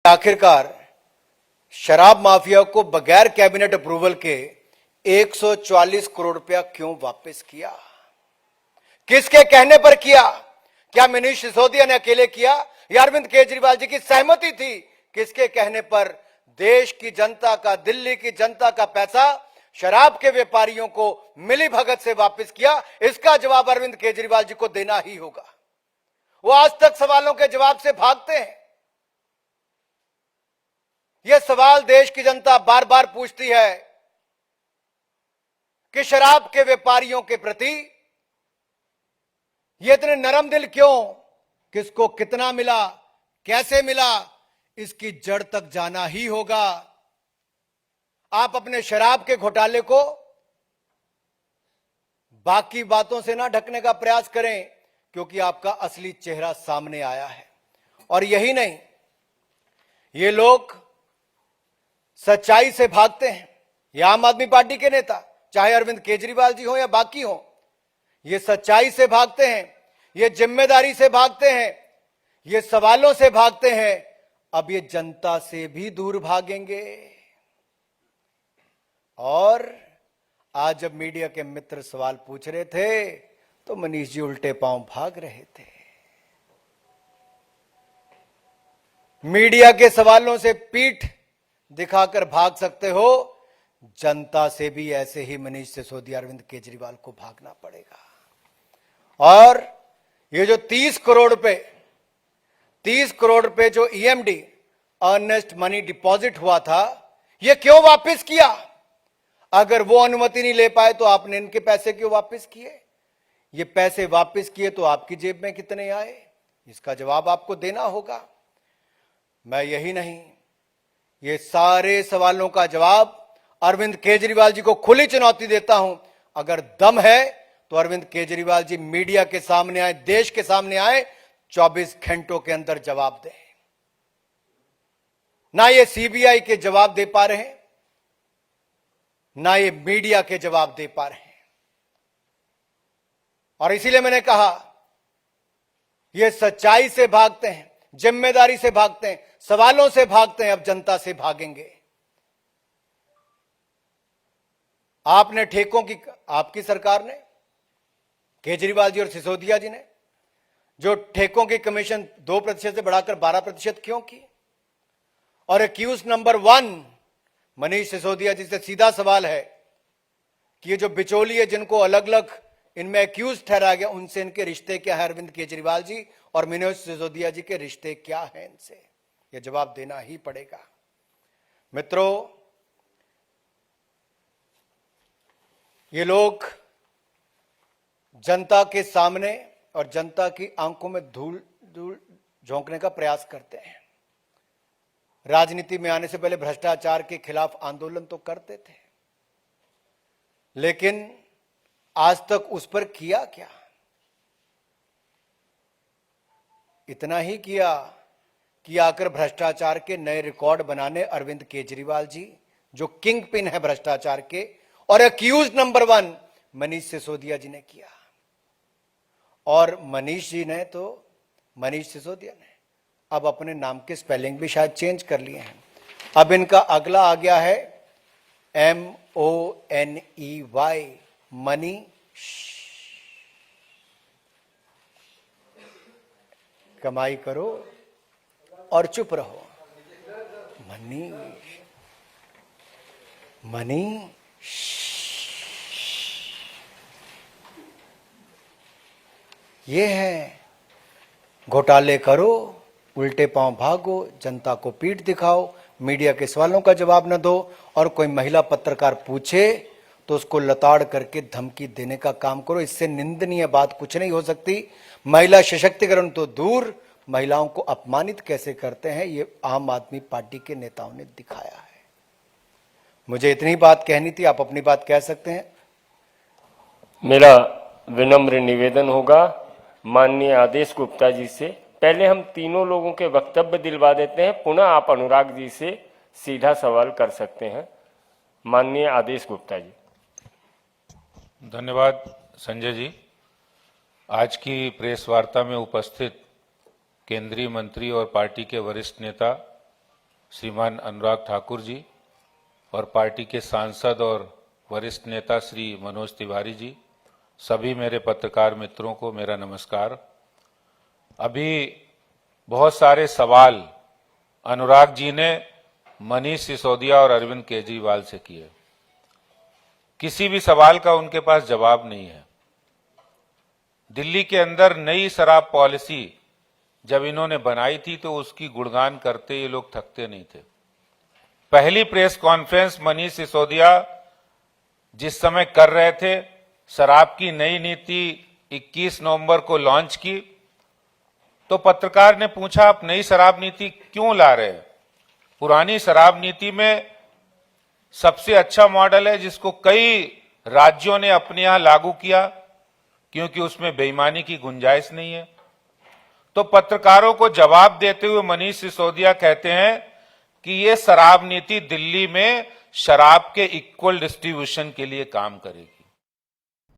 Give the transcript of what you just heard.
आखिरकार शराब माफिया को बगैर कैबिनेट अप्रूवल के 144 करोड़ रुपया क्यों वापस किया? किसके कहने पर किया? क्या मनीष सिसोदिया ने अकेले किया या अरविंद केजरीवाल जी की सहमति थी? किसके कहने पर देश की जनता का, दिल्ली की जनता का पैसा शराब के व्यापारियों को मिली भगत से वापस किया? इसका जवाब अरविंद केजरीवाल जी को देना ही होगा। वो आज तक सवालों के जवाब से भागते हैं। यह सवाल देश की जनता बार बार पूछती है कि शराब के व्यापारियों के प्रति ये इतने नरम दिल क्यों? किसको कितना मिला, कैसे मिला, इसकी जड़ तक जाना ही होगा। आप अपने शराब के घोटाले को बाकी बातों से ना ढकने का प्रयास करें, क्योंकि आपका असली चेहरा सामने आया है। और यही नहीं, ये लोग सच्चाई से भागते हैं। ये आम आदमी पार्टी के नेता, चाहे अरविंद केजरीवाल जी हो या बाकी हो, ये सच्चाई से भागते हैं, ये जिम्मेदारी से भागते हैं, ये सवालों से भागते हैं। अब ये जनता से भी दूर भागेंगे। और आज जब मीडिया के मित्र सवाल पूछ रहे थे तो मनीष जी उल्टे पांव भाग रहे थे। मीडिया के सवालों से पीठ दिखाकर भाग सकते हो, जनता से भी ऐसे ही मनीष सिसोदिया, अरविंद केजरीवाल को भागना पड़ेगा। और ये जो 30 करोड़ रुपए जो ईएमडी, अर्नेस्ट मनी डिपॉजिट हुआ था, ये क्यों वापस किया? अगर वो अनुमति नहीं ले पाए तो आपने इनके पैसे क्यों वापस किए? ये पैसे वापस किए तो आपकी जेब में कितने आए? इसका जवाब आपको देना होगा। मैं यही नहीं, ये सारे सवालों का जवाब अरविंद केजरीवाल जी को खुली चुनौती देता हूं। अगर दम है तो अरविंद केजरीवाल जी मीडिया के सामने आए, देश के सामने आए, 24 घंटों के अंदर जवाब दें। ना ये सीबीआई के जवाब दे पा रहे हैं, ना ये मीडिया के जवाब दे पा रहे हैं। और इसीलिए मैंने कहा, ये सच्चाई से भागते हैं, जिम्मेदारी से भागते हैं, सवालों से भागते हैं, अब जनता से भागेंगे। आपने ठेकों की, आपकी सरकार ने, केजरीवाल जी और सिसोदिया जी ने जो ठेकों की कमीशन 2% से बढ़ाकर 12% क्यों की? और एक्यूज नंबर 1 मनीष सिसोदिया जी से सीधा सवाल है कि ये जो बिचौलिए जिनको अलग अलग इनमें एक्यूज ठहराया गया, उनसे इनके रिश्ते क्या है? अरविंद केजरीवाल जी और मनीष सिसोदिया जी के रिश्ते क्या हैं इनसे? ये जवाब देना ही पड़ेगा। मित्रों, ये लोग जनता के सामने और जनता की आंखों में धूल झोंकने का प्रयास करते हैं। राजनीति में आने से पहले भ्रष्टाचार के खिलाफ आंदोलन तो करते थे, लेकिन आज तक उस पर किया क्या? इतना ही किया कि आकर भ्रष्टाचार के नए रिकॉर्ड बनाने अरविंद केजरीवाल जी, जो किंग पिन है भ्रष्टाचार के, और एक्यूज नंबर 1 मनीष सिसोदिया जी ने किया। और मनीष सिसोदिया ने अब अपने नाम के स्पेलिंग भी शायद चेंज कर लिए हैं। अब इनका अगला आ गया है MONEY, मनी। कमाई करो और चुप रहो। मनी। ये है, घोटाले करो, उल्टे पांव भागो, जनता को पीठ दिखाओ, मीडिया के सवालों का जवाब न दो, और कोई महिला पत्रकार पूछे तो उसको लताड़ करके धमकी देने का काम करो। इससे निंदनीय बात कुछ नहीं हो सकती। महिला सशक्तिकरण तो दूर, महिलाओं को अपमानित कैसे करते हैं, ये आम आदमी पार्टी के नेताओं ने दिखाया है। मुझे इतनी बात कहनी थी, आप अपनी बात कह सकते हैं। मेरा विनम्र निवेदन होगा माननीय आदेश गुप्ता जी से, पहले हम तीनों लोगों के वक्तव्य दिलवा देते हैं, पुनः आप अनुराग जी से सीधा सवाल कर सकते हैं। माननीय आदेश गुप्ता जी। धन्यवाद संजय जी। आज की प्रेस वार्ता में उपस्थित केंद्रीय मंत्री और पार्टी के वरिष्ठ नेता श्रीमान अनुराग ठाकुर जी और पार्टी के सांसद और वरिष्ठ नेता श्री मनोज तिवारी जी, सभी मेरे पत्रकार मित्रों को मेरा नमस्कार। अभी बहुत सारे सवाल अनुराग जी ने मनीष सिसोदिया और अरविंद केजरीवाल से किए। किसी भी सवाल का उनके पास जवाब नहीं है। दिल्ली के अंदर नई शराब पॉलिसी जब इन्होंने बनाई थी तो उसकी गुणगान करते ये लोग थकते नहीं थे। पहली प्रेस कॉन्फ्रेंस मनीष सिसोदिया जिस समय कर रहे थे, शराब की नई नीति 21 नवंबर को लॉन्च की, तो पत्रकार ने पूछा आप नई शराब नीति क्यों ला रहे हैं? पुरानी शराब नीति में सबसे अच्छा मॉडल है जिसको कई राज्यों ने अपने यहां लागू किया, क्योंकि उसमें बेईमानी की गुंजाइश नहीं है। तो पत्रकारों को जवाब देते हुए मनीष सिसोदिया कहते हैं कि ये शराब नीति दिल्ली में शराब के इक्वल डिस्ट्रीब्यूशन के लिए काम करेगी।